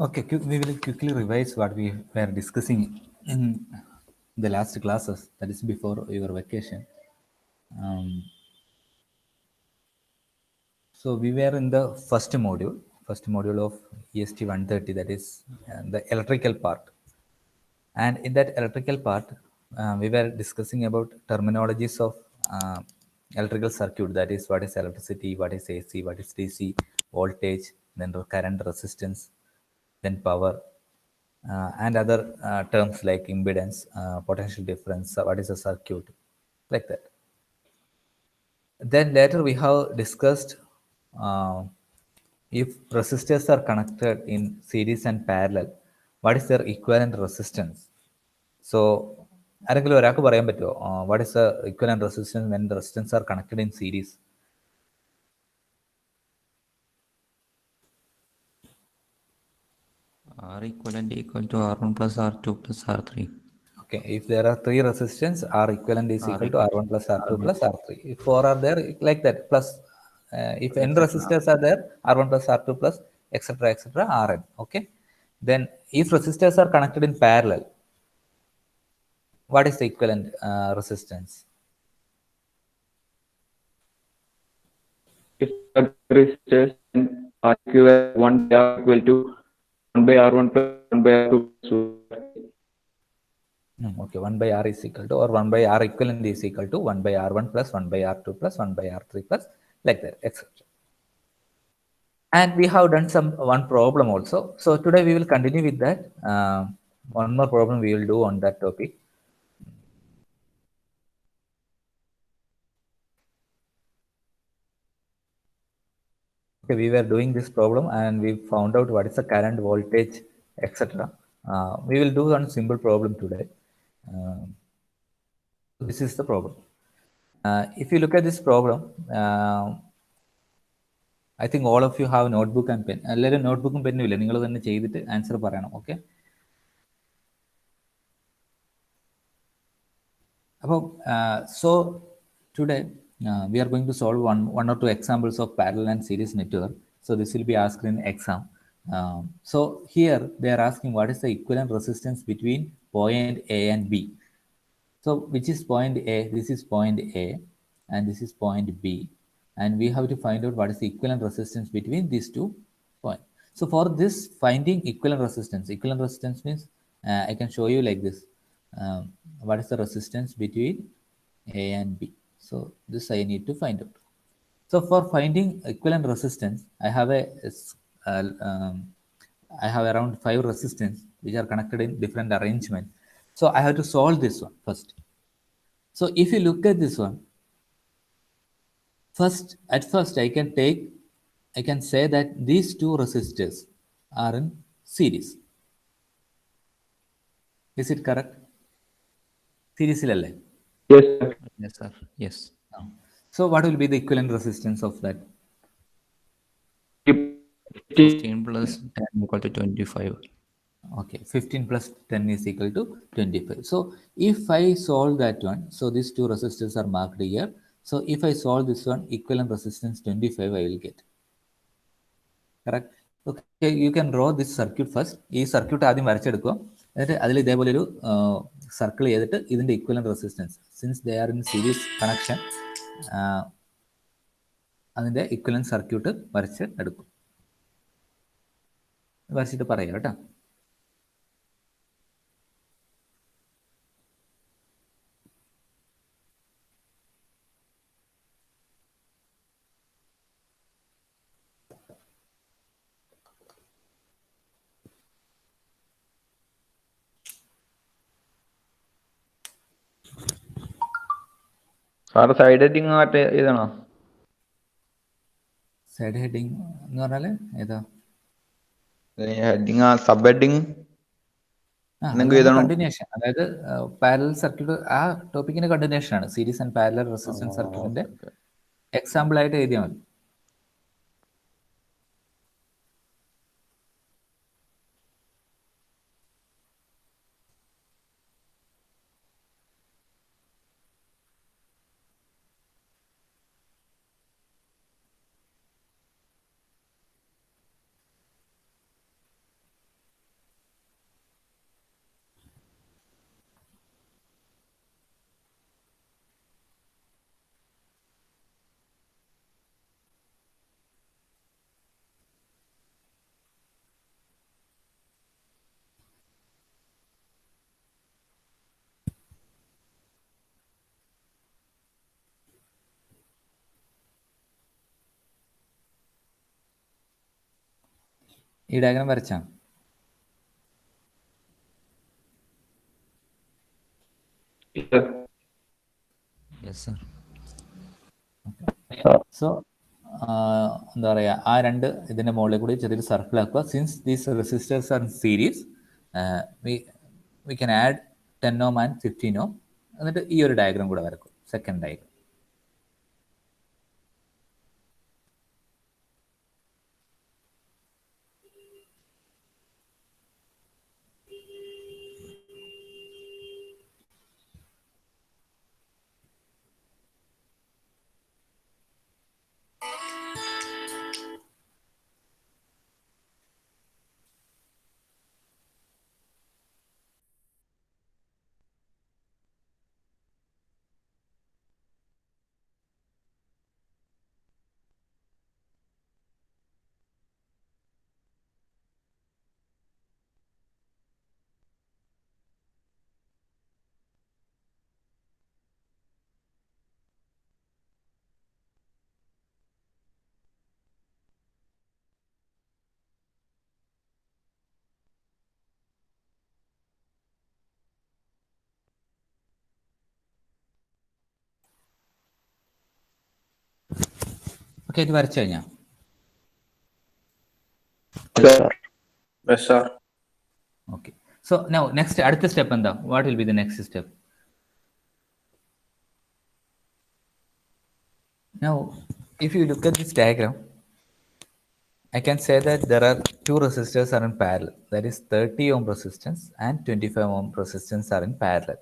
Okay, we will quickly revise what we were discussing in the last classes, that is before your vacation. Um, so we were in the first module of EST 130, that is the electrical part. And in that electrical part, we were discussing about terminologies of electrical circuit, that is what is electricity, what is AC, what is DC, voltage, then current, resistance, then power, and other terms like impedance, potential difference, what is a circuit, like that. Then later we have discussed uh, if resistors are connected in series and parallel, what is their equivalent resistance? So ആരെങ്കിലും ഒരാൾക്ക് പറയാൻ പറ്റുമോ what is the equivalent resistance when the resistance are connected in series? R equivalent equal to R1 plus R2 plus R3. Okay, if there are three resistance, R equivalent is equal to R1 plus R2 plus R3. If four are there, like that, plus if n resistors are there, R1 plus R2 plus etc Rn. Okay, then if resistors are connected in parallel, what is the equivalent resistance? If the resistors are equivalent, 1 by R equal to 1 by R1 plus 1 by R2 plus 1. Okay, 1 by R is equal to, or 1 by R equivalent is equal to 1 by R1 plus 1 by R2 plus 1 by R3 plus, like that, etc. And we have done one problem also. So today we will continue with that. One more problem we will do on that topic. Okay, we were doing this problem and we found out what is the current, voltage, etc. We will do one simple problem today. This is the problem. If you look at this problem, I think all of you have notebook and pen. എല്ലാവരും നോട്ട്ബുക്കും പെന്നും ഇല്ല, നിങ്ങൾ തന്നെ ചെയ്തിട്ട് answer പറയണം. Okay, അപ്പോൾ so today we are going to solve one or two examples of parallel and series network. So this will be asked in exam. So here they are asking what is the equivalent resistance between point A and B. So which is point A? This is point A and this is point B, and we have to find out what is the equivalent resistance between these two points. So for this finding equivalent resistance means I can show you like this. What is the resistance between A and B? So this I need to find out. So for finding equivalent resistance, I have I have around 5 resistance which are connected in different arrangement. So I have to solve this one first. So if you look at this one, at first I can say that these two resistors are in series. Is it correct? Series illale? Yes, sir. Yes, sir. Yes. So what will be the equivalent resistance of that? 15 plus 10 equal to 25. Okay, 15 plus 10 is equal to 25. So if I solve that one, so these two resistors are marked here. So if I solve this one, equivalent resistance 25 I will get. Correct? Okay, you can draw this circuit first. ഈ circuit ആദ്യം വരച്ചെടുക്കുക, എന്നിട്ട് അതിൽ ഇതേപോലെ ഒരു circle ചെയ്തിട്ട് ഇതിൻ്റെ equivalent resistance, since they are in series connection, അതിൻ്റെ equivalent circuit വരച്ച് എടുക്കും. വരച്ചിട്ട് പറയാം കേട്ടോ. സാറ് സൈഡ് ഹെഡിങ് ആയിട്ട് ഇതാണോ? സൈഡ് ഹെഡിങ് എന്ന് പറഞ്ഞാൽ ഏതാ? ഹെഡിങ് സബ് ഹെഡിങ് കണ്ടിന്യൂഷൻ, അതായത് പാരലൽ സർക്യൂട്ട് ആ ടോപ്പിക്കിന്റെ കണ്ടിന്യൂഷൻ ആണ്. സീരീസ് ആൻഡ് പാരലൽ റെസിസ്റ്റൻസ് സർക്യൂട്ടിന്റെ എക്സാമ്പിൾ ആയിട്ട് എഴുതിയാൽ മതി. ഈ ഡയഗ്രാം വരച്ചാണ്. Yes, sir. സോ എന്താ പറയുക, ആ രണ്ട് ഇതിൻ്റെ മുകളിൽ കൂടി ചെറിയൊരു സർക്കിൾ ആക്കുക. Since these resistors are in series, we can add 10 ohm and 15 ohm. എന്നിട്ട് ഈ ഒരു ഡയഗ്രാം കൂടെ വരക്കും, സെക്കൻഡ് ഡയഗ്രാം. ഓക്കെ, ഇത് വരച്ചു കഴിഞ്ഞാൽ Yes, sir. Okay. So now next അടുത്ത സ്റ്റെപ്പ് എന്താ? What will be the next step? Now, if you look at this diagram, I can say that there are two resistors are in parallel. That is 30 ohm resistance and 25 ohm resistance are in parallel.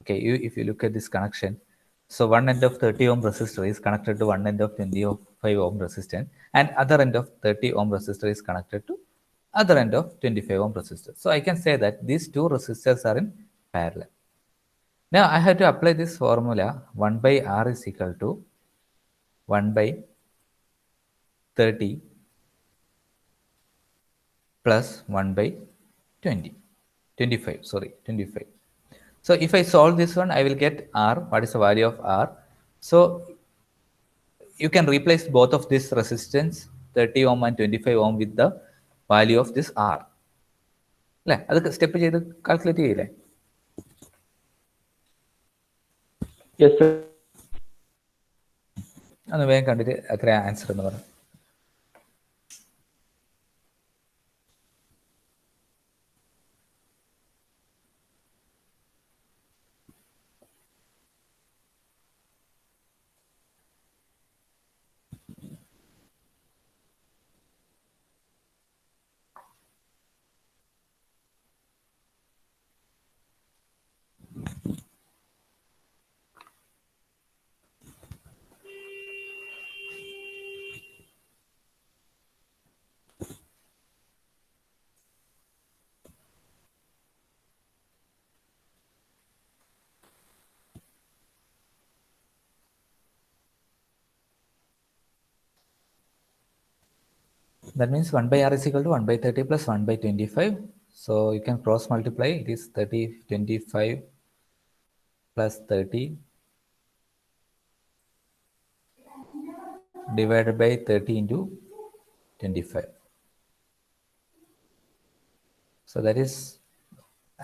Okay, if you look at this connection, so one end of 30 ohm resistor is connected to one end of 25 ohm resistance, and other end of 30 ohm resistor is connected to other end of 25 ohm resistor. So I can say that these two resistors are in parallel. Now I have to apply this formula: 1 by R is equal to 1 by 30 plus 1 by 25. So if I solve this one, I will get R. What is the value of R? So you can replace both of this resistance 30 ohm and 25 ohm with the value of this R. അല്ലേ? അത് step ചെയ്ത് calculate ചെയ്യില്ലേ? Yes, sir. ഒന്ന് വേഗം കണ്ടിട്ട് എത്ര answer എന്ന് പറഞ്ഞു. That means 1 by R is equal to 1 by 30 plus 1 by 25. So you can cross multiply. It is 30, 25 plus 30 divided by 30 into 25. So that is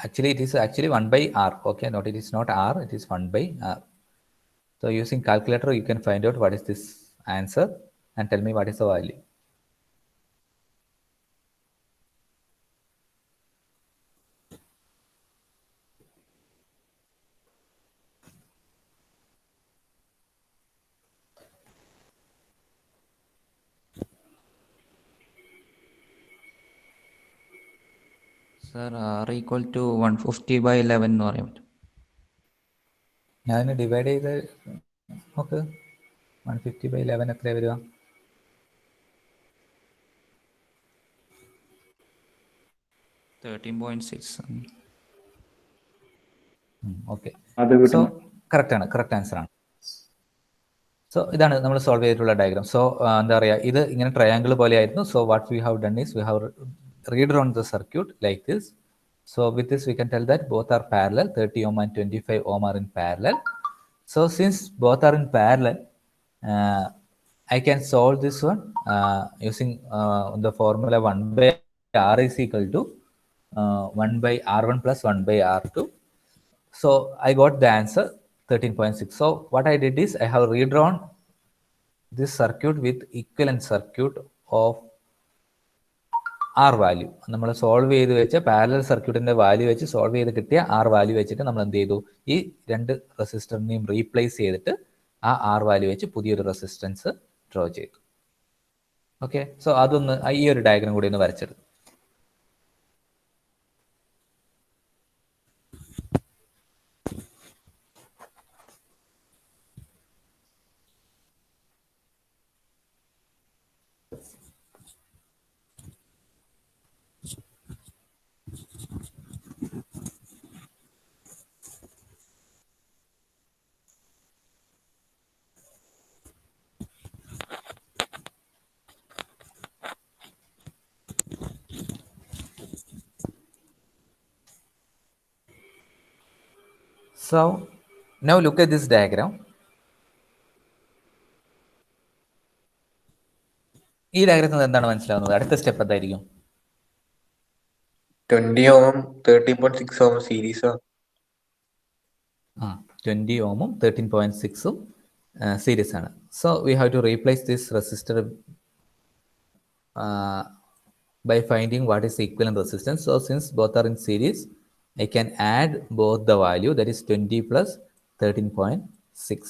actually, it is actually 1 by R. Okay, not, it is not R, it is 1 by R. So using calculator, you can find out what is this answer and tell me what is the value. Sir, R equal to 150 by 11 എന്ന് പറയാൻ പറ്റും. ഞാൻ divide ചെയ്ത് നോക്ക്. 150 by 11 എത്ര വരിക? 13.6. Okay, അത് so കിട്ടും. കറക്റ്റ് ആൻസർ ആണ്. സോ ഇതാണ് നമ്മൾ സോൾവ് ചെയ്തിട്ടുള്ള ഡയഗ്രാം. സോ എന്താ പറയുക, ഇത് ഇങ്ങനെ ട്രയാങ്കിൾ പോലെ ആയിരുന്നു. So what we have done is we have redrawn the circuit like this. So with this we can tell that both are parallel. 30 ohm and 25 ohm are in parallel. So since both are in parallel, I can solve this one using the formula 1 by R is equal to 1 by R1 plus 1 by R2. So I got the answer 13.6. So what I did is I have redrawn this circuit with equivalent circuit of R value. നമ്മൾ solve ചെയ്ത് വെച്ച parallel സർക്യൂട്ടിന്റെ value വെച്ച് solve ചെയ്ത് കിട്ടിയ R value വെച്ചിട്ട് നമ്മൾ എന്ത് ചെയ്തു, ഈ രണ്ട് റെസിസ്റ്ററിനെയും റീപ്ലേസ് ചെയ്തിട്ട് ആ R വാല്യൂ വെച്ച് പുതിയൊരു റെസിസ്റ്റൻസ് ഡ്രോ ചെയ്തു. ഓക്കെ, സോ അതൊന്ന് ഈ ഒരു ഡയഗ്രം കൂടി ഒന്ന് വരച്ചെടുത്തു. So now look at this diagram. ഈ ഡയഗ്രത്തിൽ എന്താണ് മനസ്സിലാവുന്നത്? അടുത്ത സ്റ്റെപ്പ് എന്തായിരിക്കും? 20 ohm 13.6 ohm സീരീസ് 20 ഓമും 13.6 സീരീസ് ആണ്. So we have to replace this resistor by finding what is equivalent resistance. So since both are in series, I can add both the value, that is 20 plus 13.6.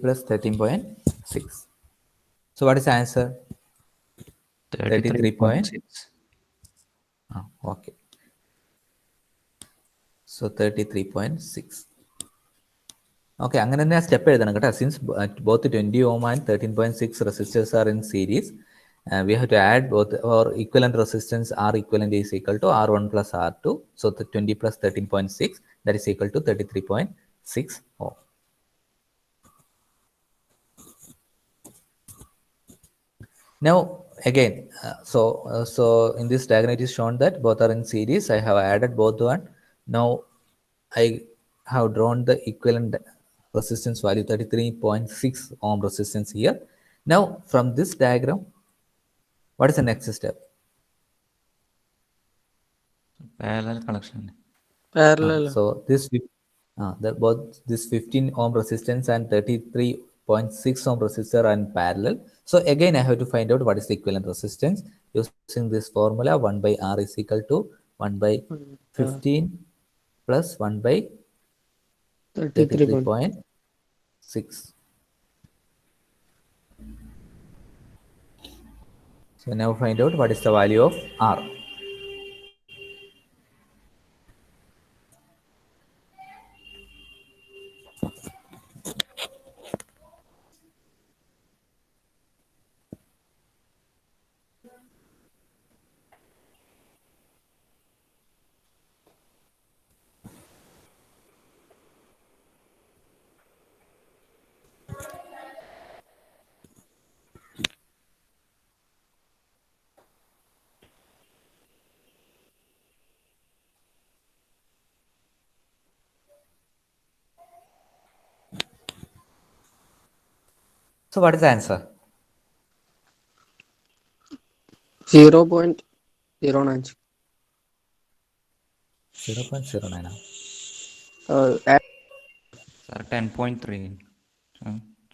plus 13.6. So what is the answer? 33.6. Okay. So 33.6. Okay, അങ്ങനെ തന്നെ step എഴുതണം കേട്ടോ. Since both 20 ohm and 13.6 resistors are in series, we have to add both, or equivalent resistance R equivalent is equal to R1 plus R2. So the 20 plus 13.6, that is equal to 33.6 ohm. Now again, so in this diagram it is shown that both are in series. I have added both one. Now I have drawn the equivalent resistance value 33.6 ohm resistance here. Now from this diagram, what is the next step? Parallel connection. Parallel. So this both this 15 ohm resistance and 33.6 ohm resistor are in parallel. So again I have to find out what is the equivalent resistance using this formula. 1 by R is equal to 1 by 15 plus 1 by 33.6. So now find out what is the value of R. So what is the answer? 0.09. 0.09. Sir, 10.3.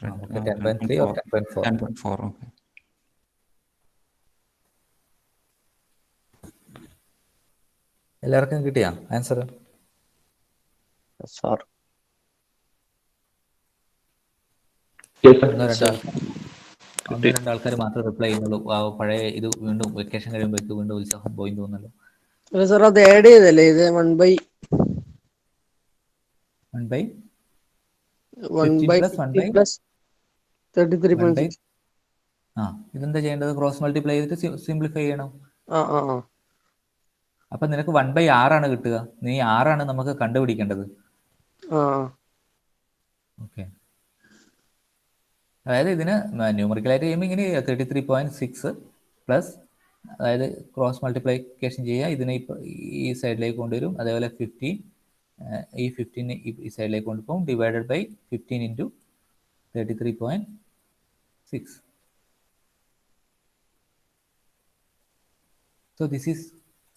Okay, 10.3 or 10.4? 10.4, okay. എല്ലാവർക്കും കിട്ടിയാ answer? Sir ഒന്നോ രണ്ട് ആൾക്കാർ മാത്രമേ reply ചെയ്യുന്നുള്ളൂ. പഴയ ഇത് വീണ്ടും വെക്കേഷൻ കഴിയുമ്പോഴേക്ക് വീണ്ടും ഉത്സാഹം പോയി തോന്നല്ലോ. സാർ അത് ആഡ് ചെയ്തല്ലേ ഇത് 1 by 33.6. ഇതെന്താ ചെയ്യേണ്ടത്? ക്രോസ് മൾട്ടിപ്ലൈ ചെയ്തിട്ട് സിംപ്ലിഫൈ ചെയ്യണം. അപ്പൊ നിനക്ക് 1 by R ആണ് കിട്ടുക. നീ R ആണ് നമുക്ക് കണ്ടുപിടിക്കേണ്ടത്. ഓക്കെ, അതായത് ഇതിന് ന്യൂമറിക്കലായിട്ട് ചെയ്യുമ്പോൾ ഇങ്ങനെ 33.6 പ്ലസ്, അതായത് ക്രോസ് മൾട്ടിപ്ലിക്കേഷൻ ചെയ്യുക, ഇതിനെ ഈ സൈഡിലേക്ക് കൊണ്ടുവരും, അതേപോലെ 15 ഈ 15 ഈ സൈഡിലേക്ക് കൊണ്ടുപോകും, divided by 15 into 33.6. So this is,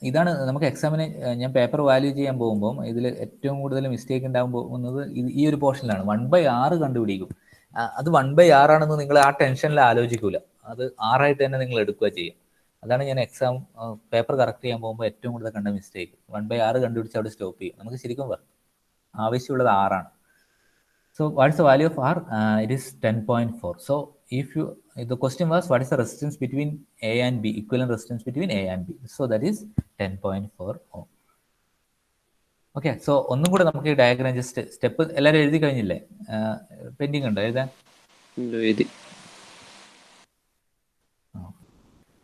ഇതാണ് നമുക്ക് എക്സാമിന് ഞാൻ പേപ്പർ വാല്യൂ ചെയ്യാൻ പോകുമ്പോൾ ഇതിൽ ഏറ്റവും കൂടുതൽ മിസ്റ്റേക്ക് ഉണ്ടാകാൻ പോകുന്നത് ഈ ഒരു പോർഷനിലാണ്. 1/6 കണ്ടുപിടിക്കും. അത് 1/6 ആണെന്ന് നിങ്ങൾ ആ ടെൻഷനിൽ ആലോചിക്കൂല, അത് 6 ആയിട്ട് തന്നെ നിങ്ങൾ എടുക്കുക ചെയ്യും. അതാണ് ഞാൻ എക്സാം പേപ്പർ കറക്റ്റ് ചെയ്യാൻ പോകുമ്പോൾ ഏറ്റവും കൂടുതൽ കണ്ട മിസ്റ്റേക്ക്. 1/6 കണ്ടുപിടിച്ച് അവിടെ സ്റ്റോപ്പ് ചെയ്യും. നമുക്ക് ശരിക്കും ആവശ്യമുള്ളത് 6 ആണ്. So what is the value of R? It is 10.4. So if you, the question was what is the resistance between A and B, equivalent resistance between A and B. So that is 10.4 ohm. Okay, so ഒന്നും കൂടെ നമുക്ക് ഈ diagram just step എല്ലാവരും എഴുതി കഴിഞ്ഞില്ലേ? Pending ഉണ്ടോ എഴുതാൻ?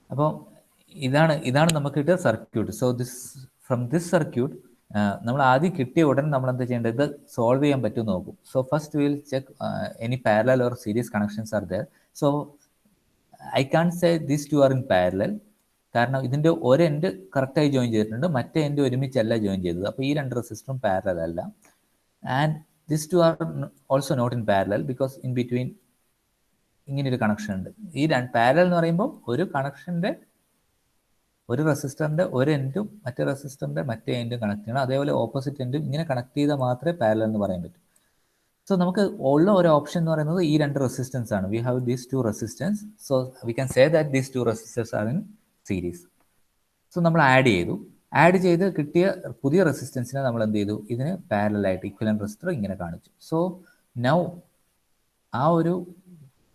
അപ്പോൾ ഇതാണ് നമുക്ക് കിട്ടിയ circuit. So from this circuit നമ്മൾ ആദ്യം കിട്ടിയ ഉടനെ നമ്മൾ എന്താ ചെയ്യേണ്ടത്? ഇത് സോൾവ് ചെയ്യാൻ പറ്റും നോക്കും. So first will check any parallel or series connections are there. So I can say these two are in parallel, കാരണം ഇതിൻ്റെ ഒരു എൻഡ് കറക്റ്റായി ജോയിൻ ചെയ്തിട്ടുണ്ട്, മറ്റേ എൻഡ് ഒരുമിച്ചല്ല ജോയിൻ ചെയ്തത്. അപ്പോൾ ഈ രണ്ട് റെസിസ്റ്ററും പാരലൽ അല്ല. And this two are also not in parallel because in between ഇങ്ങനൊരു കണക്ഷൻ ഉണ്ട്. ഈ പാരലൽ എന്ന് പറയുമ്പോൾ ഒരു കണക്ഷൻ്റെ ഒരു റെസിസ്റ്ററിൻ്റെ ഒരു എൻഡും മറ്റേ റെസിസ്റ്ററിൻ്റെ മറ്റേ എൻഡും കണക്ട് ചെയ്യണം, അതേപോലെ ഓപ്പോസിറ്റ് എൻഡും ഇങ്ങനെ കണക്ട് ചെയ്താൽ മാത്രമേ പാരലൽ എന്ന് പറയാൻ പറ്റൂ. സോ നമുക്ക് ഉള്ള ഒരു ഓപ്ഷൻ എന്ന് പറയുന്നത് ഈ രണ്ട് റെസിസ്റ്റൻസ് ആണ്. We have these two resistance. So we can say that these two resistance are in series. So നമ്മൾ ആഡ് ചെയ്ത് കിട്ടിയ പുതിയ റെസിസ്റ്റൻസിനെ നമ്മൾ എന്ത് ചെയ്തു? ഇതിന് പാരലലായിട്ട് ഇക്വലന്റ് റെസിസ്റ്റർ ഇങ്ങനെ കാണിച്ചു. സോ നൗ ആ ഒരു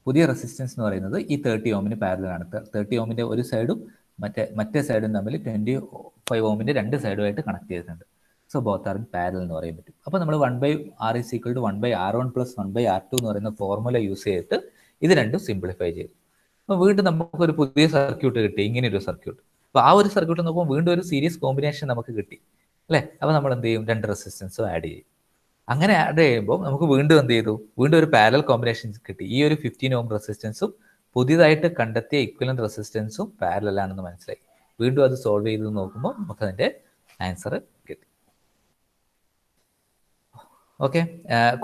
പുതിയ റെസിസ്റ്റൻസ് എന്ന് പറയുന്നത് ഈ 30 ഓമിന് പാരലലാണ്. 30 ഓമിൻ്റെ ഒരു സൈഡും മറ്റേ സൈഡും തമ്മിൽ 25 ഓമിൻ്റെ രണ്ട് സൈഡുമായിട്ട് കണക്ട് ചെയ്തിട്ടുണ്ട്. So both are in parallel എന്ന് പറയാൻ പറ്റും. അപ്പോൾ നമ്മൾ 1/R = 1/R1 + 1/R2 എന്ന് പറയുന്ന ഫോർമുല യൂസ് ചെയ്തിട്ട് ഇത് രണ്ടും സിംപ്ലിഫൈ ചെയ്തു. അപ്പോൾ വീണ്ടും നമുക്കൊരു പുതിയ സർക്യൂട്ട് കിട്ടി, ഇങ്ങനെ ഒരു സർക്യൂട്ട്. അപ്പോൾ ആ ഒരു സർക്യൂട്ട് നോക്കുമ്പോൾ വീണ്ടും ഒരു സീരീസ് കോമ്പിനേഷൻ നമുക്ക് കിട്ടി അല്ലേ? അപ്പോൾ നമ്മൾ എന്ത് ചെയ്യും? രണ്ട് റെസിസ്റ്റൻസും ആഡ് ചെയ്യും. അങ്ങനെ ആഡ് ചെയ്യുമ്പോൾ നമുക്ക് വീണ്ടും എന്ത് ചെയ്തു? വീണ്ടും ഒരു പാരലൽ കോമ്പിനേഷൻ കിട്ടി. ഈ ഒരു 15 ഓം റെസിസ്റ്റൻസും പുതിയതായിട്ട് കണ്ടെത്തിയ ഇക്വലന്റ് റെസിസ്റ്റൻസും പാരലൽ ആണെന്ന് മനസ്സിലായി. വീണ്ടും അത് സോൾവ് ചെയ്ത് നോക്കുമ്പോൾ നമുക്ക് അതിൻ്റെ ആൻസർ കിട്ടി. ഓക്കെ,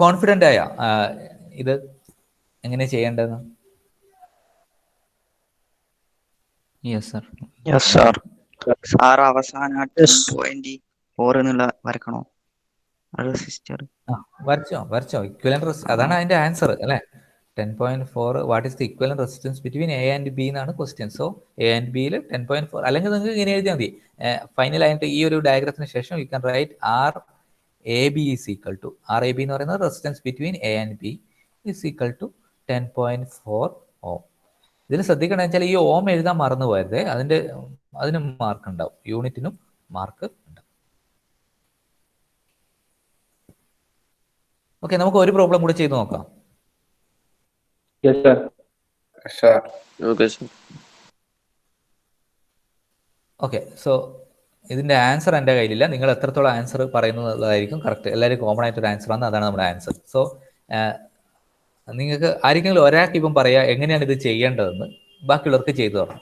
കോൺഫിഡൻ്റ് ആയ ഇത് എങ്ങനെ ചെയ്യേണ്ടതെന്ന്? Yes sir. Yes sir. Sir അവസാന 10.4 എന്നുള്ള വരക്കണോ റെസിസ്റ്റർ? വരച്ചോ ഇക്വലന്റ് അതാണ് അതിന്റെ ആൻസർ അല്ലേ? 10.4 what is the equivalent resistance between A and B എന്നാണ് ക്വസ്റ്റ്യൻ. സോ എ ആൻഡ് ബിയിൽ 10.4, അല്ലെങ്കിൽ നിങ്ങൾക്ക് ഇങ്ങനെ എഴുതിയാൽ മതി. ഫൈനൽ ആയിട്ട് ഈ ഒരു ഡയഗ്രത്തിന് ശേഷം you can write R A B is equal to, R A B എന്ന് പറയുന്നത് resistance between A and B is equal to 10.4 ohm. ഇതിൽ ശ്രദ്ധിക്കണമെന്ന് വെച്ചാൽ ഈ ഓം എഴുതാൻ മറന്നു പോയത്, അതിന് മാർക്ക് ഉണ്ടാവും, യൂണിറ്റിനും മാർക്ക് ഉണ്ടാവും. ഓക്കെ, നമുക്ക് ഒരു പ്രോബ്ലം കൂടി ചെയ്ത് നോക്കാം. Yes, sir. Sir. Okay, sir. Okay, so ഇതിൻ്റെ ആൻസർ എൻ്റെ കയ്യിലില്ല. നിങ്ങൾ എത്രത്തോളം ആൻസർ പറയുന്നതായിരിക്കും കറക്റ്റ്. എല്ലാവരും കോമൺ ആയിട്ടൊരു ആൻസർ ആണ്, അതാണ് നമ്മുടെ ആൻസർ. സോ നിങ്ങൾക്ക് ആരെങ്കിലും ഒരാൾക്ക് ഇപ്പം പറയാം എങ്ങനെയാണ് ഇത് ചെയ്യേണ്ടതെന്ന്, ബാക്കിയുള്ളവർക്ക് ചെയ്തു തരണം.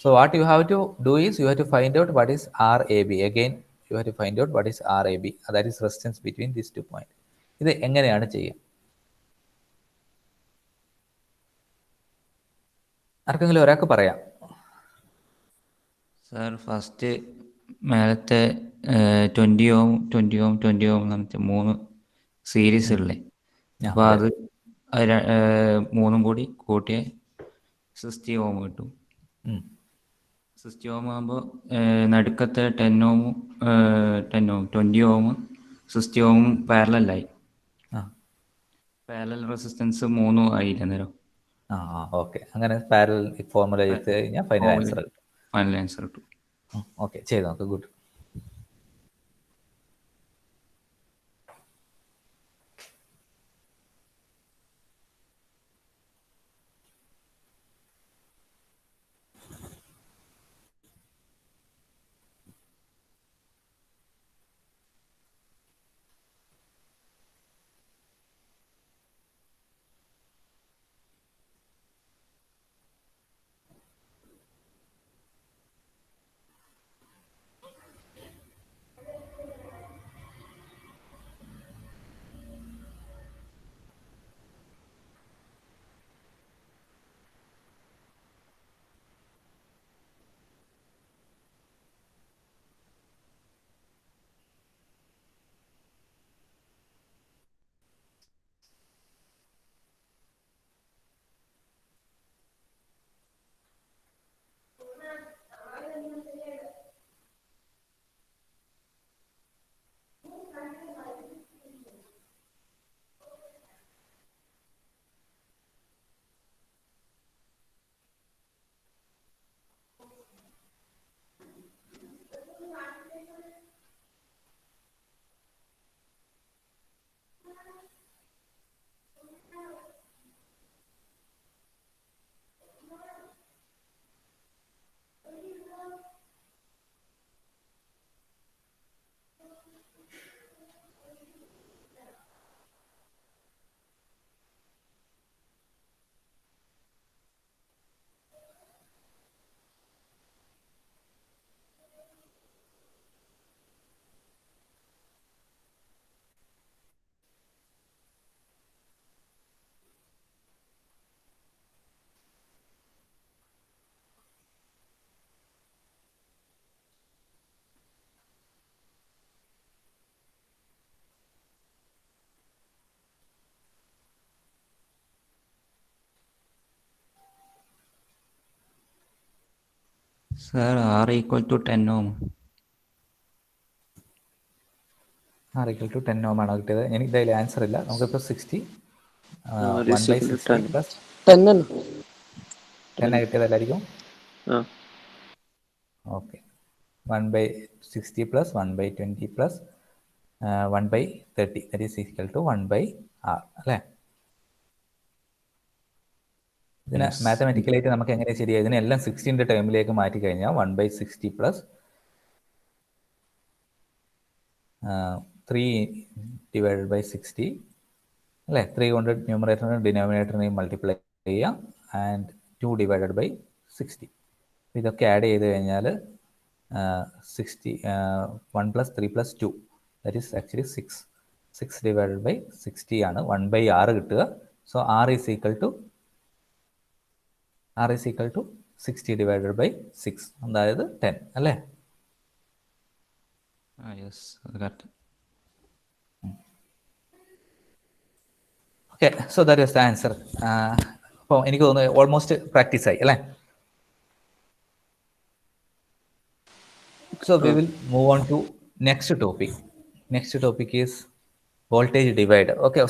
So what you have to do is you have to find out what is RAB. Again, you have to find out what is RAB. That is resistance between these 2 points. ഇത് എങ്ങനെയാണ് ചെയ്യുക? ആർക്കെങ്കിലും ഒരാൾക്ക് പറയാം. സർ ഫസ്റ്റ് മേലത്തെ 20 ഓം 20 ഓം 20 ഓം എന്നിട്ട് 3 series ഉള്ളേ. അപ്പോൾ അത് മൂന്നും കൂടി കൂട്ടിയ 60 ഓം കിട്ടും. 60 ഓം ആകുമ്പോൾ നടുക്കത്തെ 10 ഓമും 20 ഓമും 60 ഓമും പാരലലായി. പാരലൽ റെസിസ്റ്റൻസ് 3 ആയില്ല നേരം. ഓക്കെ, അങ്ങനെ പാരലൽ ഫോർമുല ചെയ്ത് കഴിഞ്ഞാൽ ഫൈനൽ ആൻസർ കിട്ടും. ഓക്കെ, ചെയ്ത് നോക്ക്. Good. Sir R equal to 10 ohm. R equal to 10 ohm ആണ് കിട്ടിയത്. എനിക്ക് ഇതിൽ ആൻസർ ഇല്ല. നമുക്കിപ്പോൾ 60 R is 1 by equal to 60 10. plus 10 ആണ്. 10 കിട്ടിയതല്ലായിരിക്കും. ആ. Okay, 1 by 60 plus 1 by 20 plus 1 by 30 that is equal to 1 by R അല്ലേ? ഇതിനെ മാത്തമാറ്റിക്കലായിട്ട് നമുക്ക് എങ്ങനെ ശരിയായി? ഇതിനെല്ലാം 60ന്റെ ടേമിലേക്ക് മാറ്റി കഴിഞ്ഞാൽ 1 by 60 പ്ലസ് 3 ഡിവൈഡഡ് ബൈ 60 അല്ലേ? 3 കൊണ്ട് ന്യൂമറേറ്ററിനും ഡിനോമിനേറ്ററിനെയും മൾട്ടിപ്ലൈ ചെയ്യാം ആൻഡ് 2 ഡിവൈഡഡ് ബൈ 60. ഇതൊക്കെ ആഡ് ചെയ്ത് കഴിഞ്ഞാൽ 60 1 plus 3 plus 2 that is actually 6 divided by 60 ആണ് 1 by R കിട്ടുക. So R is equal to 60 divided by 6 അതായത് 10 അല്ലേ? യെസ്, അത് correct. Okay, so that is the answer. അപ്പോൾ എനിക്ക് തോന്നുന്നു ഓൾമോസ്റ്റ് പ്രാക്ടീസ് ആയി അല്ലേ? So we will move on to next topic. Next topic is voltage divider. Okay,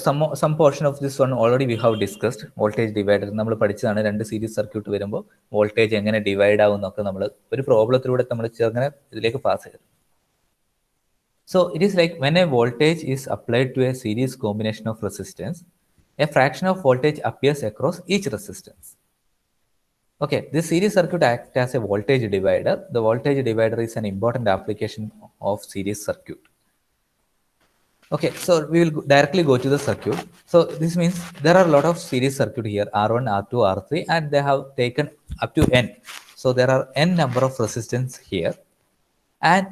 some portion of this one already we have discussed. Voltage divider നമ്മൾ പഠിച്ചതാണ്. രണ്ട് series circuit വരുമ്പോൾ voltage എങ്ങനെ ഡിവൈഡ് ആവും എന്നൊക്കെ നമ്മൾ ഒരു പ്രോബ്ലത്തിലൂടെ നമ്മൾ ചെറുങ്ങനെ ഇതിലേക്ക് പാസ് ചെയ്തു. So it is like when a voltage is applied to a series combination of resistance, a fraction of voltage appears across each resistance. Okay, this series circuit acts as a voltage divider. The voltage divider is an important application of series circuit. Okay, so we will directly go to the circuit. So this means there are a lot of series circuit here, R1, R2, R3, and they have taken up to N. So there are N number of resistance here, and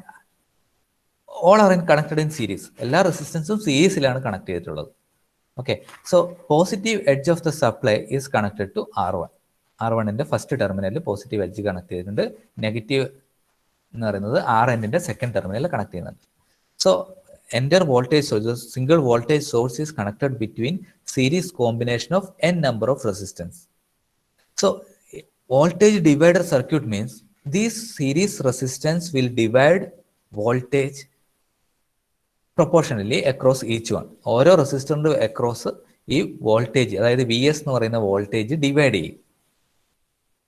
all are connected in series. All resistance series ilana connect ചെയ്തിട്ടുള്ളത്. Okay, so positive edge of the supply is connected to R1. R1ന്റെ first ടെർമിനലിൽ positive edge connect ചെയ്തിട്ടുണ്ട്. Negative എന്ന് പറയുന്നത് RNന്റെ second ടെർമിനലിൽ connect ചെയ്യുന്നുണ്ട്. So entire voltage source, the single voltage source is connected between series combination of n number of resistance. So voltage divider circuit means these series resistance will divide voltage proportionally across each one. ഓരോ റെസിസ്റ്ററിന്റെ across ഈ voltage, അതായത് VS എന്ന് പറയുന്ന voltage divide ചെയ്യും.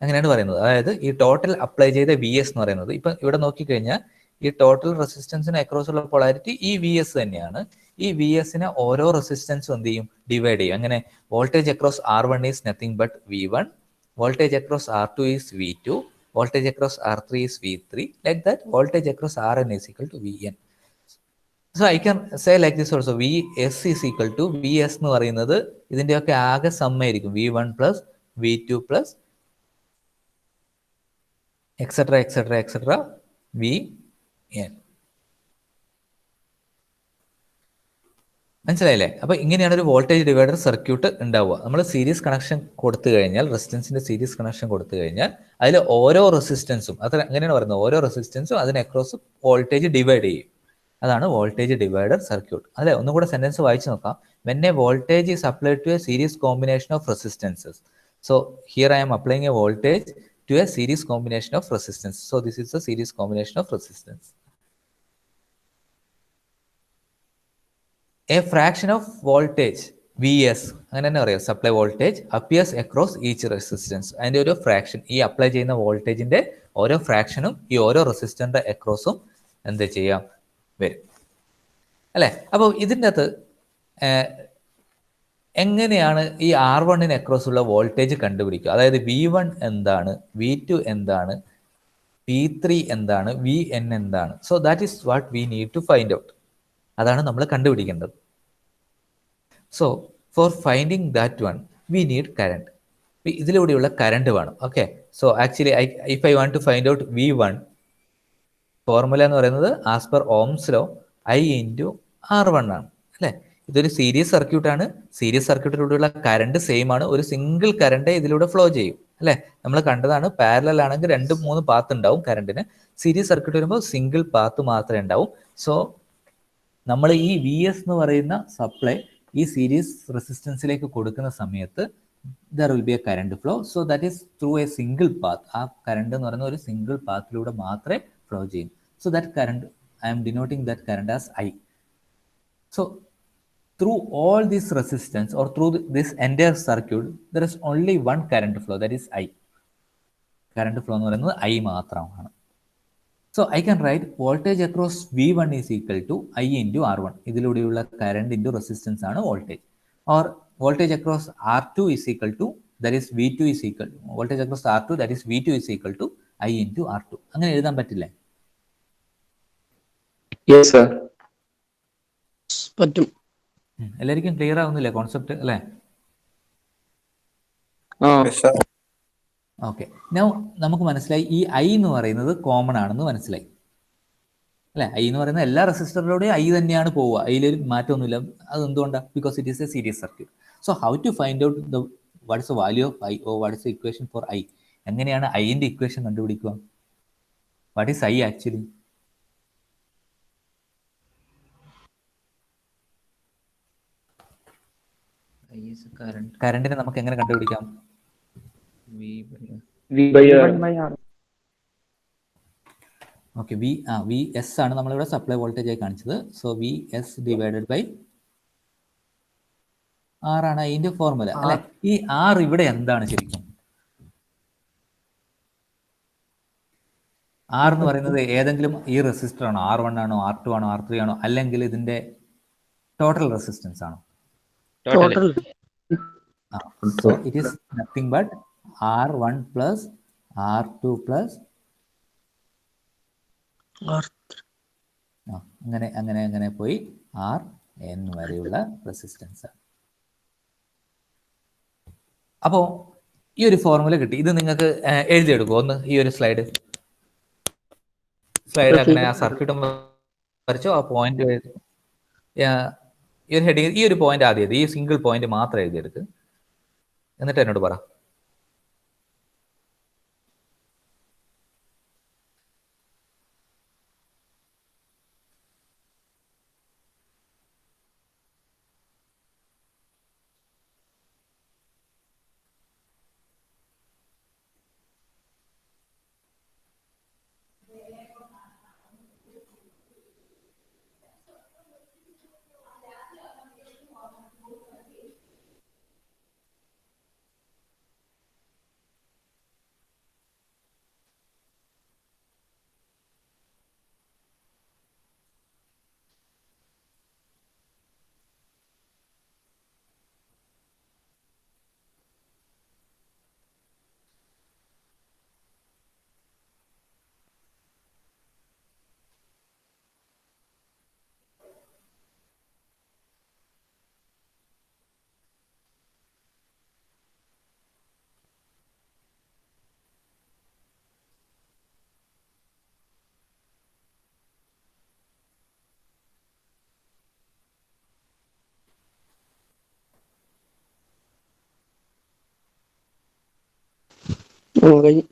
അങ്ങനെയാണ് പറയുന്നത്. അതായത് ഈ ടോട്ടൽ അപ്ലൈ ചെയ്ത VS എന്ന് പറയുന്നത്, ഇപ്പൊ ഇവിടെ നോക്കിക്കഴിഞ്ഞാൽ ഈ ടോട്ടൽ റെസിസ്റ്റൻസിന് അക്രോസ് ഉള്ള പൊളാരിറ്റി ഈ VS തന്നെയാണ്. ഈ VSനെ ഓരോ റെസിസ്റ്റൻസും എന്ത് ചെയ്യും? ഡിവൈഡ് ചെയ്യും. അങ്ങനെ voltage across R1 is nothing but V1, voltage across R2 is V2, voltage across R3 is V3, like that voltage across RN is equal to VN. So I can say like this also, VS is equal to VS എന്ന് പറയുന്നത് ഇതിന്റെയൊക്കെ ആകെ സമ്മായിരിക്കും, V1 plus V2 plus et cetera et cetera et cetera VN. മനസ്സിലായില്ലേ? അപ്പൊ ഇങ്ങനെയാണ് ഒരു voltage divider circuit ഉണ്ടാവുക. നമ്മൾ സീരീസ് കണക്ഷൻ കൊടുത്തു കഴിഞ്ഞാൽ, റെസിസ്റ്റൻസിന്റെ സീരീസ് കണക്ഷൻ കൊടുത്തു കഴിഞ്ഞാൽ അതിൽ ഓരോ റെസിസ്റ്റൻസും, അത് അങ്ങനെയാണ് പറയുന്നത്, ഓരോ റെസിസ്റ്റൻസും അതിന് അക്രോസ് വോൾട്ടേജ് ഡിവൈഡ് ചെയ്യും. അതാണ് വോൾട്ടേജ് ഡിവൈഡർ സർക്യൂട്ട്. അല്ലെ? ഒന്നും കൂടെ സെന്റൻസ് വായിച്ചു നോക്കാം. When a voltage is applied to a series combination of resistances. So here I am applying a voltage to a series combination of resistance. So this is a series combination of resistance. A fraction of voltage VS, അങ്ങനെ തന്നെ പറയാം, supply voltage appears across each resistance. അതിന്റെ ഒരു fraction, ഈ apply ചെയ്യുന്ന വോൾട്ടേജിന്റെ ഓരോ ഫ്രാക്ഷനും ഈ ഓരോ റെസിസ്റ്ററിന്റെ അക്രോസും എന്ത് ചെയ്യാം? വരും അല്ലെ? അപ്പോൾ ഇതിൻ്റെ അകത്ത് എങ്ങനെയാണ് ഈ R1ന് അക്രോസ് ഉള്ള വോൾട്ടേജ് കണ്ടുപിടിക്കുക? അതായത് V1 എന്താണ്, V2 എന്താണ്, V3 എന്താണ്, VN എന്താണ്? So that is what we need to find out. അതാണ് നമ്മൾ കണ്ടുപിടിക്കേണ്ടത്. So for finding that one we need current. ഇതിലൂടെയുള്ള കറണ്ട് വേണം. Okay, so actually if I want to find out V1, formula എന്ന് പറയുന്നത് as per Ohm's law I into R1 ആണ് അല്ലേ? ഇതൊരു സീരീസ് സർക്യൂട്ടാണ്. സീരീസ് സർക്യൂട്ടിലൂടെയുള്ള കറണ്ട് സെയിം ആണ്. ഒരു സിംഗിൾ കറണ്ട് ഇതിലൂടെ ഫ്ലോ ചെയ്യും അല്ലെ? നമ്മൾ കണ്ടതാണ്. പാരലൽ ആണെങ്കിൽ 2-3 പാത്ത് ഉണ്ടാവും കറണ്ടിന്. സീരീസ് സർക്യൂട്ട് വരുമ്പോൾ സിംഗിൾ പാത്ത് മാത്രമേ ഉണ്ടാവും. സോ നമ്മൾ ഈ VS എന്ന് പറയുന്ന സപ്ലൈ ഈ സീരീസ് റെസിസ്റ്റൻസിലേക്ക് കൊടുക്കുന്ന സമയത്ത് there will be a current flow. So that is through a single path. ആ കറണ്ട് എന്ന് പറയുന്ന ഒരു സിംഗിൾ പാത്തിലൂടെ മാത്രമേ ഫ്ലോ ചെയ്യും. So that current, I am denoting that current as I. So through all this resistance or through this entire circuit, there is only one current flow, that is I. Current flow എന്ന് പറയുന്നത് I മാത്രമാണ്. So I can write voltage across V1 is equal to I into R1. ഇതിലൂടെയുള്ള current into resistance ആണ് voltage. Or voltage across R2 is equal to, that is V2 is equal, voltage across R2, that is V2 is equal to I into R2. അങ്ങനെ എഴുതാൻ പറ്റില്ലേ? Yes, sir. പറ്റും. എല്ലാവർക്കും clear ആവുന്നില്ലേ concept അല്ലേ? Yes, sir. Okay, now നമുക്ക് മനസ്സിലായി ഈ I എന്ന് പറയുന്നത് കോമൺ ആണെന്ന് മനസ്സിലായി അല്ലേ? ഐ എന്ന് പറയുന്ന എല്ലാ റെസിസ്റ്ററിലൂടെയും ഐ തന്നെയാണ് പോവുക, അതിലൊരു മാറ്റമൊന്നുമില്ല. അത് എന്തുകൊണ്ടാണ്? Because it is a series circuit. So how to find out the what is the value of I or what is the equation for I? എങ്ങനെയാണ് ഐൻ്റെ ഇക്വേഷൻ കണ്ടുപിടിക്കുക? What is I actually? കറണ്ടിനെ നമുക്ക് എങ്ങനെ കണ്ടുപിടിക്കാം? V by R. Okay, V S ആണ് നമ്മളിവിടെ supply voltage ആയി കാണിച്ചത്. So V S divided by R ആണ് അതിന്റെ ഫോർമുല അല്ലെ? ഈ ആർ ഇവിടെ എന്താണ് ശരിക്കും? ആർ എന്ന് പറയുന്നത് ഏതെങ്കിലും ഈ റെസിസ്റ്റർ ആണോ? R1 ആണോ, R2 ആണോ, R3 ആണോ, അല്ലെങ്കിൽ ഇതിന്റെ ടോട്ടൽ റെസിസ്റ്റൻസ് ആണോ? Total. So it is nothing but R1 plus R2 plus അങ്ങനെ അങ്ങനെ അങ്ങനെ പോയി ആർ എൻ വരെയുള്ള റെസിസ്റ്റൻസ്. അപ്പോൾ ഈ ഒരു ഫോർമുല കിട്ടി. ഇത് നിങ്ങൾക്ക് എഴുതിയെടുക്കുമോ ഒന്ന്? ഈ ഒരു സ്ലൈഡ് അങ്ങനെ ആ സർക്യൂട്ട് വരച്ചോ. ആ പോയിന്റ് ഈ ഒരു ഹെഡിങ്, ഈ ഒരു പോയിന്റ് ആദ്യം, ഈ സിംഗിൾ പോയിന്റ് മാത്രം എഴുതിയെടുക്ക്. എന്നിട്ട് എന്നോട് പറ. കഴിഞ്ഞു.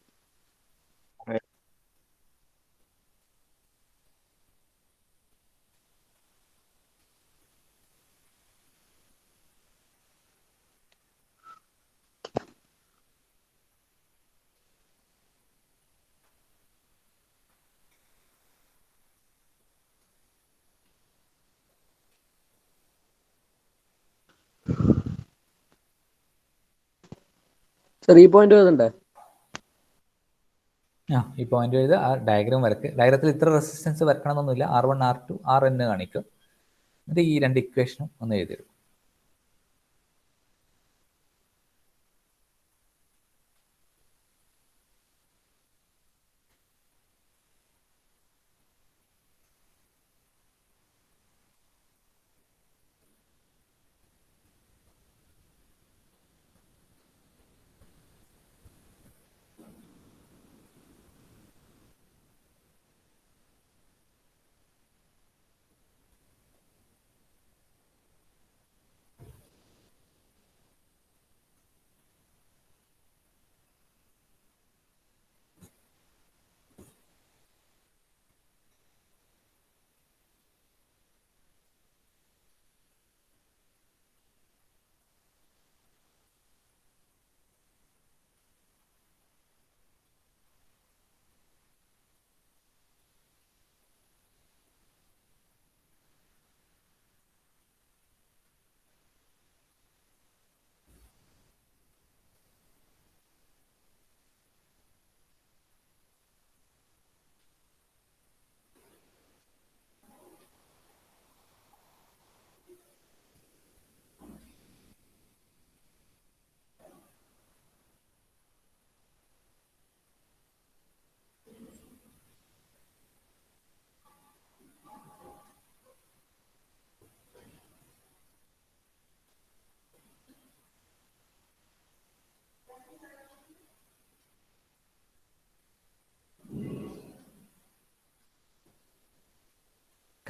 സർ ഈ പോയിന്റ് എഴുതണ്ടേ? ഈ പോയിന്റ് എഴുതുക, ആ ഡയഗ്രാം വരക്ക്. ഡയഗ്രത്തിൽ ഇത്ര റെസിസ്റ്റൻസ് വരക്കണമെന്നൊന്നുമില്ല. R1 R2 RN കാണിക്കും. എന്നിട്ട് ഈ രണ്ട് ഇക്വേഷനും ഒന്ന് എഴുതിയിടും.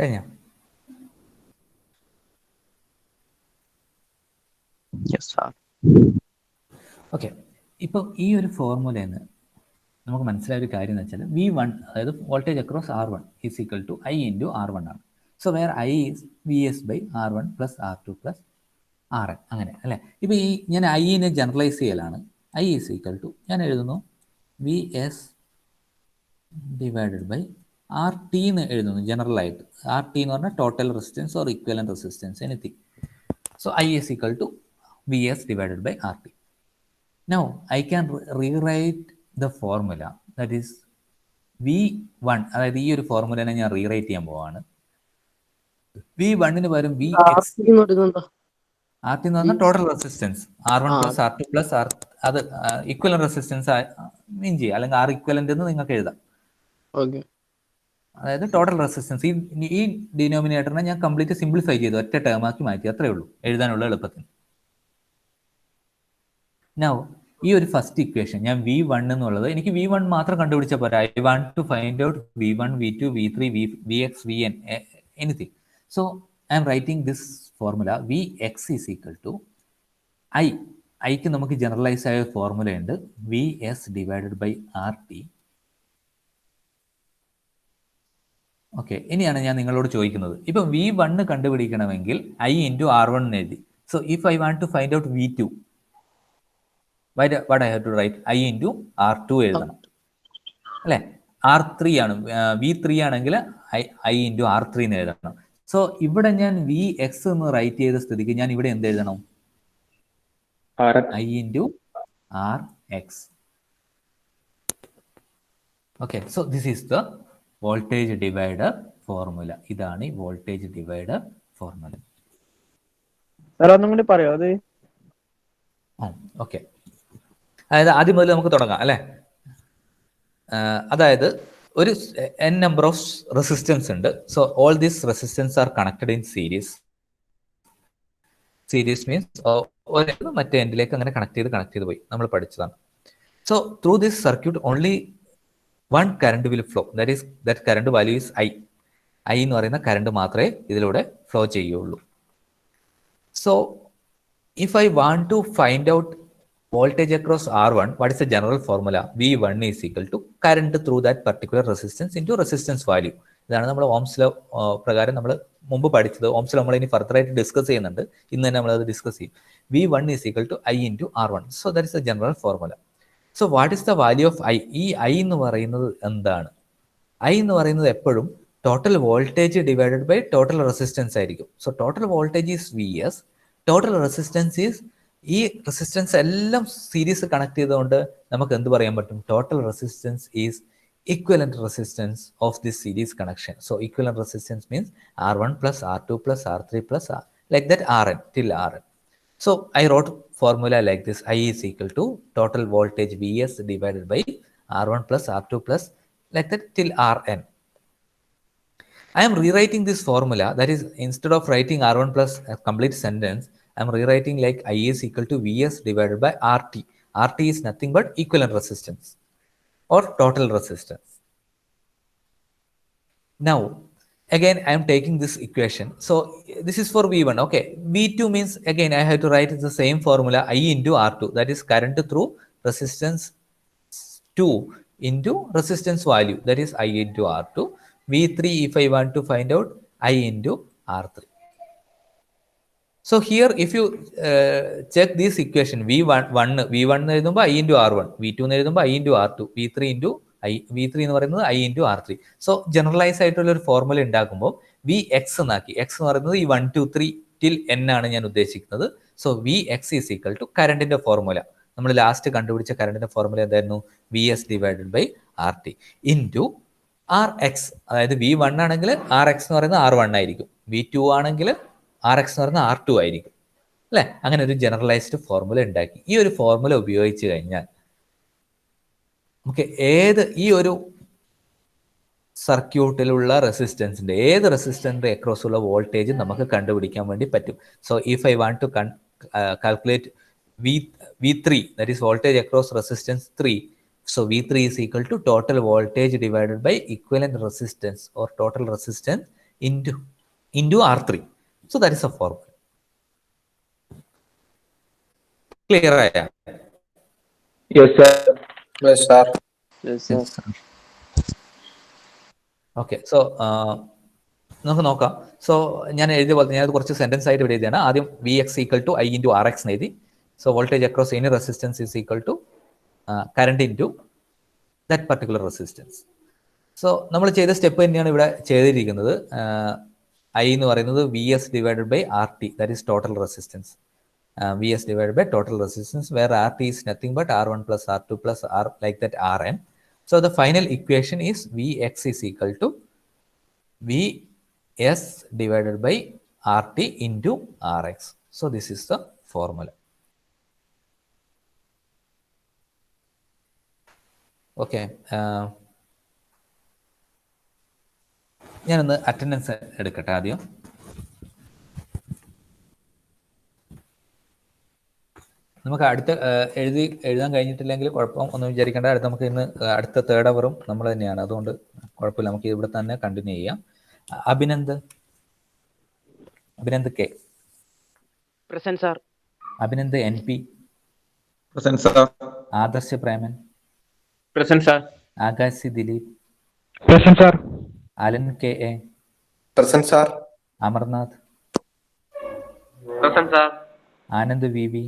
കഴിഞ്ഞോ? Yes sir. ഓക്കെ, ഇപ്പം ഈ ഒരു ഫോർമുലയിൽ നിന്ന് നമുക്ക് മനസ്സിലായ ഒരു കാര്യം എന്ന് വെച്ചാൽ V1, അതായത് voltage across R1 is equal to I into R1 ആണ്. So where I is VS by R1 plus R2 plus RN, അങ്ങനെ അല്ലേ? ഇപ്പോൾ ഈ ഞാൻ ഐനെ ജനറലൈസ് ചെയ്യലാണ്. I ഈസ് ഈക്വൽ ടു ഞാൻ എഴുതുന്നു VS ഡിവൈഡഡ് ബൈ RT എന്ന് എഴുതുന്നു ജനറലായിട്ട്. RT എന്ന് പറഞ്ഞാൽ total resistance or equivalent resistance anything. So I is equal to VS divided by RT. Now I can rewrite the formula, that is V1, അതായത് ഈ ഒരു ഫോർമുലനെ ഞാൻ റീറൈറ്റ് ചെയ്യാൻ പോവാണ്. V1 പകരം VX, RT എന്ന് പറഞ്ഞാൽ total resistance R1 plus R2 plus R, അത് ഇക്വലന്റ് റെസിസ്റ്റൻസ് മീൻ ചെയ്യുക, അല്ലെങ്കിൽ R ഇക്വലന്റ് എന്ന് നിങ്ങൾക്ക് എഴുതാം. അതായത് ടോട്ടൽ റെസിസ്റ്റൻസ്. ഈ ഡിനോമിനേറ്ററിനെ ഞാൻ കംപ്ലീറ്റ് സിംപ്ലിഫൈ ചെയ്തു, ഒറ്റ ടേം ആക്കി മാറ്റി, അത്രേ ഉള്ളൂ എഴുതാനുള്ള എളുപ്പത്തിന്. Now ഈ ഒരു ഫസ്റ്റ് ഇക്വേഷൻ ഞാൻ V1 എന്നുള്ളത് എനിക്ക് V1 മാത്രം കണ്ടുപിടിച്ചാൽ പോരാ. I want to find out V1, V2, V3, Vx, Vn, anything. So I am writing this formula. Vx is equal to ഐക്ക് നമുക്ക് ജനറലൈസ് ആയ ഫോർമുല ഉണ്ട്, Vs divided by RT. Okay, ഇനിയാണ് ഞാൻ നിങ്ങളോട് ചോദിക്കുന്നത്, ഇപ്പം V1 കണ്ടുപിടിക്കണമെങ്കിൽ I ഇൻറ്റു R1 എഴുതി. So if I want to find out V2, what I have to write? I into R2 എഴുതണം അല്ലേ? R3 ആണ്, V3 ആണെങ്കിൽ I into R3 എന്ന് എഴുതണം. സോ ഇവിടെ ഞാൻ Vx എന്ന് റൈറ്റ് ചെയ്ത സ്ഥിതിക്ക് ഞാൻ ഇവിടെ എന്ത് എഴുതണം? I into Rx. Okay, so this is the voltage divider formula. ഇതാണ് ഈ വോൾട്ടേജ് ഡിവൈഡർ ഫോർമുല. പറയോ അത്? ഓക്കെ, അതായത് ആദ്യം മുതൽ നമുക്ക് തുടങ്ങാം അല്ലേ? അതായത് ഒരു n നമ്പർ ഓഫ് റെസിസ്റ്റൻസ് ഉണ്ട്. So all these resistance are connected in series. Series means മറ്റേ എൻഡിലേക്ക് അങ്ങനെ കണക്ട് ചെയ്ത് പോയി, നമ്മൾ പഠിച്ചതാണ്. So through this circuit only one current will flow, that current value is I എന്ന് പറയുന്ന കറണ്ട് മാത്രമേ ഇതിലൂടെ ഫ്ലോ ചെയ്യുള്ളൂ. So if I want to find out voltage across R1, what is the general formula? V1 is equal to current through that particular resistance into resistance value. ഇതാണ് നമ്മൾ Ohm's law പ്രകാരം നമ്മൾ മുമ്പ് പഠിച്ചത്. Ohm's law നമ്മൾ ഇനി further ആയിട്ട് discuss ചെയ്യുന്നുണ്ട്, ഇന്ന് തന്നെ നമ്മളത് ഡിസ്കസ് ചെയ്യും. V1 is equal to I into R1. So that is the general formula. So what is the value of I? ഈ I എന്ന് പറയുന്നത് എന്താണ്? I എന്ന് പറയുന്നത് എപ്പോഴും total voltage divided by total resistance ആയിരിക്കും. So total voltage is VS, total resistance is, ഈ resistance എല്ലാം സീരീസ് കണക്ട് ചെയ്തുകൊണ്ട് നമുക്ക് എന്ത് പറയാൻ പറ്റും? Total resistance is equivalent resistance of this series connection. So equivalent resistance means R1 plus R2 plus R3 plus R, like that Rn till Rn. So I wrote formula like this: I is equal to total voltage Vs divided by R1 plus R2 plus, like that till Rn. I am rewriting this formula, that is, instead of writing R1 plus a complete sentence, I am rewriting like I is equal to Vs divided by RT. RT is nothing but equivalent resistance or total resistance. Now again I am taking this equation. So this is for V1. Okay, V2 means again I have to write the same formula, I into R2, that is current through resistance 2 into resistance value, that is I into R2. V3 if I want to find out, I into R3. So here if you check this equation, V1 എഴുതുമ്പോൾ I into R1, V2 എഴുതുമ്പോൾ I into R2, V3 എന്ന് പറയുന്നത് I into R3. So generalise ആയിട്ടുള്ള ഒരു formula ഉണ്ടാക്കുമ്പോൾ Vx എന്നാക്കി. X എന്ന് പറയുന്നത് ഈ 1 2 3 till n ആണ് ഞാൻ ഉദ്ദേശിക്കുന്നത്. So Vx is equal to കറണ്ടിന്റെ ഫോർമുല, നമ്മൾ ലാസ്റ്റ് കണ്ടുപിടിച്ച കറണ്ടിന്റെ ഫോർമുല എന്തായിരുന്നു? Vs divided by RT into Rx. അതായത് V1 ആണെങ്കിൽ Rx എന്ന് പറയുന്നത് R1 ആയിരിക്കും, V2 ആണെങ്കിൽ Rx എന്ന് പറയുന്നത് R2 ആയിരിക്കും അല്ലേ? അങ്ങനെ ഒരു ജനറലൈസ്ഡ് ഫോർമുല ഉണ്ടാക്കി. ഈ ഒരു ഫോർമുല ഉപയോഗിച്ച് കഴിഞ്ഞാൽ നമുക്ക് ഈ ഒരു സർക്യൂട്ടിലുള്ള റെസിസ്റ്റൻസിന്റെ ഏത് റെസിസ്റ്ററിന്റെ അക്രോസ് ഉള്ള വോൾട്ടേജ് നമുക്ക് കണ്ടുപിടിക്കാൻ വേണ്ടി പറ്റും. So if I want to calculate V3, that is voltage across resistance 3. So V3 is equal to total voltage divided by equivalent resistance or total resistance into R3. So that is a formula. Clear? Yes, sir. Yes, sir. Yes, sir. Okay. So നമുക്ക് നോക്കാം. So ഞാൻ എഴുതിയ പോലെ ഞാനത് കുറച്ച് sentence ആയിട്ട് ഇവിടെ എഴുതിയാണ്. ആദ്യം V X equal to I into R X എന്ന് എഴുതി. So voltage across any resistance is equal to current into that particular resistance. So നമ്മൾ ചെയ്ത സ്റ്റെപ്പ് തന്നെയാണ് ഇവിടെ ചെയ്തിരിക്കുന്നത്. ഐ എന്ന് പറയുന്നത് V S divided by R T, that is total resistance. Vs divided by total resistance, where RT is nothing but R1 plus R2 plus R like that Rn. So the final equation is Vx is equal to Vs divided by RT into Rx. So this is the formula. Okay. ഞാനൊന്ന് attendance എടുക്കട്ടെ ആദ്യം. നമുക്ക് അടുത്ത എഴുതാൻ കഴിഞ്ഞിട്ടില്ലെങ്കിൽ കുഴപ്പം ഒന്നും വിചാരിക്കേണ്ട. അടുത്ത നമുക്ക് ഇന്ന് അടുത്ത തേർഡ് അവറും നമ്മൾ തന്നെയാണ്, അതുകൊണ്ട് കുഴപ്പമില്ല. നമുക്ക് ഇവിടെ തന്നെ കണ്ടിന്യൂ ചെയ്യാം. Abhinand K. Present sir. Abhinand N P. Present, sir. Adarsh Preman. Present sir. Akashi Dileep. Present, sir. Alan K A. Present, sir. Amarnath. Present sir. Anand V V.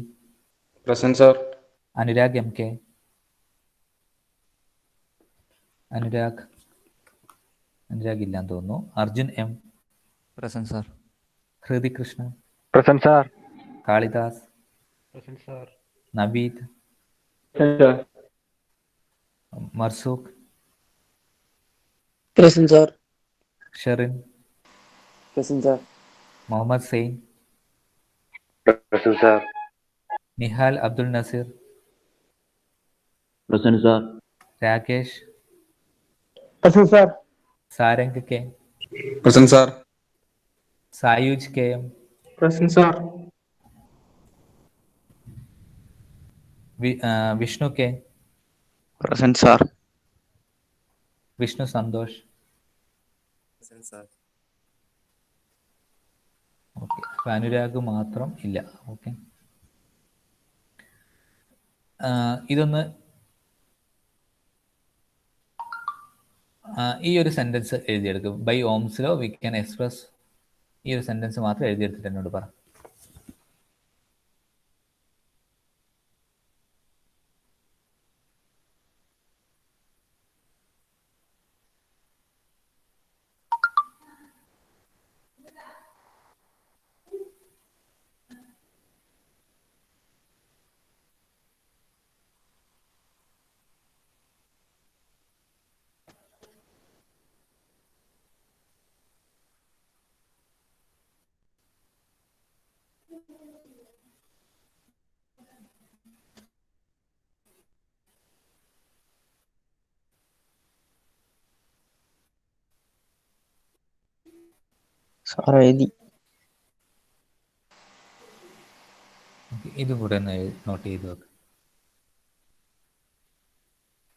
Present, sir. Anurag M K. Anurag ഇല്ലാന്ന് തോന്നുന്നു. Arjun M. Present sir. Hrithik Krishna. Present, sir. Kalidas. Present sir. Naveed. Present, sir. Marzooq. Present sir. Sherin. Present sir. Muhammad Zain. Present, sir. Nihal Abdul Naseer. Present, sir. Rakesh. Present, sir. Sarang K. Present, sir. Sayuj K M. Present, sir. Vishnu K. Present sir. Vishnu Santhosh. Present, sir. Okay. അപ്പം അനുരാഗ് മാത്രം ഇല്ല. Okay. ഇതൊന്ന് ഈ ഒരു sentence എഴുതിയെടുക്കും. By ഓംസിലോ we can express. ഈ ഒരു സെൻറ്റൻസ് മാത്രം എഴുതിയെടുത്തിട്ട് എന്നോട് പറ. സാർ എഴുതി. ഇതും കൂടെ ഒന്ന് നോട്ട് ചെയ്ത് വെക്ക്.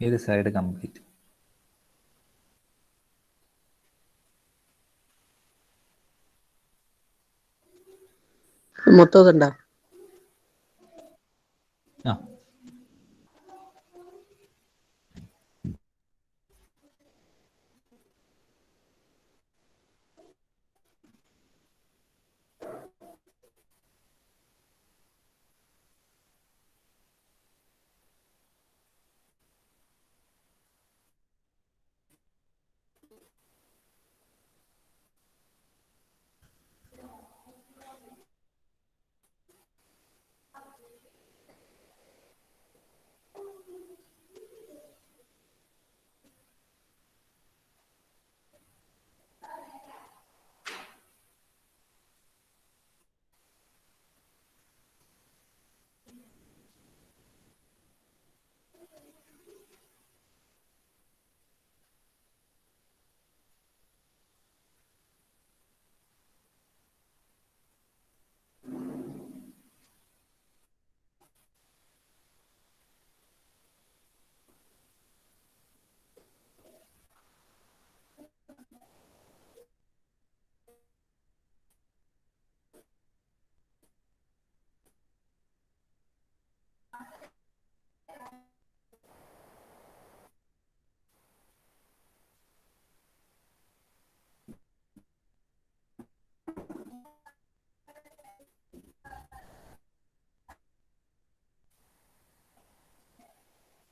ഏത് സൈഡ് കംപ്ലീറ്റ്. മൊത്തം ഇതുണ്ടാ? ആ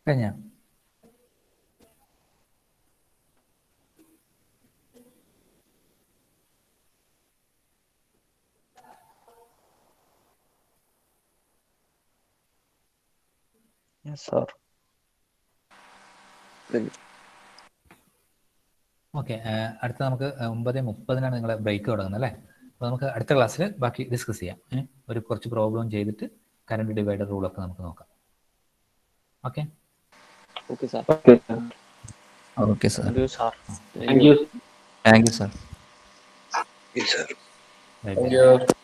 കഴിഞ്ഞ Yes, sir. ഓക്കെ. അടുത്ത നമുക്ക് 9:30 നിങ്ങളെ ബ്രേക്ക് തുടങ്ങുന്നത് അല്ലേ? അപ്പോൾ നമുക്ക് അടുത്ത ക്ലാസ്സിൽ ബാക്കി ഡിസ്കസ് ചെയ്യാം. ഒരു കുറച്ച് പ്രോബ്ലം ചെയ്തിട്ട് കറണ്ട് ഡിവൈഡർ റൂളൊക്കെ നമുക്ക് നോക്കാം. Okay. Okay, sir. Okay, sir. Okay sir. Thank you, sir. Thank you. Thank you sir. Yes, sir. Bye Thank bye. you.